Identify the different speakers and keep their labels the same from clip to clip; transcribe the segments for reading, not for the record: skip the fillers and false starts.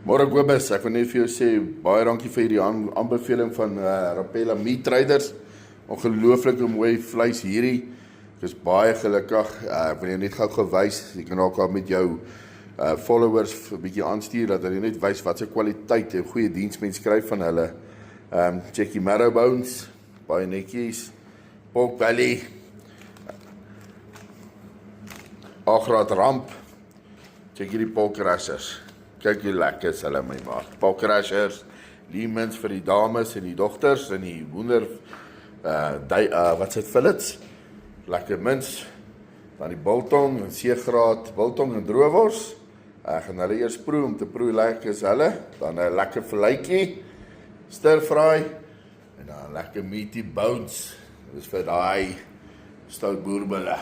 Speaker 1: Môre Kobus, ek wil net vir jou sê, baie dankie vir die aanbeveling van Rapella Meat Traders. Ongelooflike mooi vleis hierdie. Ek is baie gelukkig. Ek wil jou net gou gewys, jy kan ook al met jou followers 'n bietjie aanstuur, dat hulle net wys wat se kwaliteit en goeie diens mens skryf van hulle. Check die marrow bones, baie netjies. Pork belly. Agraat ramp. Check hierdie pork rashers. Kyk hoe lekker is hulle my maat. Pork rashers, lemons vir die dames en die dogters en die hoender, wat is dit, fillets? Lekker mince, dan die biltong en seegraat, biltong en droewors. Ek gaan hulle eers proe om te proe lekker is hulle, dan 'n lekker vleitjie, stir fry en dan lekker meaty bones. Dis vir daai stout boerbulle.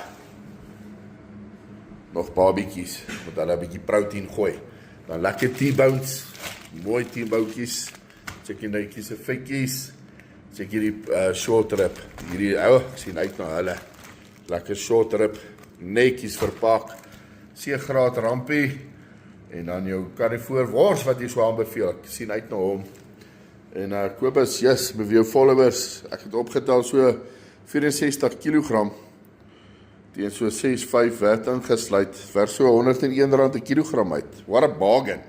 Speaker 1: Nog babietjies, moet hulle 'n bietjie protein gooi. Dan lekker T-bones, mooi T-boutjies, check netjies se vetjies, check hierdie short rib, hierdie ek sien uit na hulle, lekker short rib, netjies verpak, seegraat rampie, en dan jou carnivore wors wat jy so aanbeveel, ek sien uit na hom, en Kobus, yes, met jou followers, ek het opgetel so 64 kilogram, teen so 6,5 werd ingesluit, vir so R101 'n kilogram uit. What a bargain.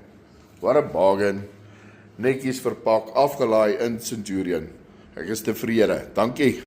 Speaker 1: What a bargain. Netjies verpak, afgelaai in Centurion. Ek is tevrede. Dankie.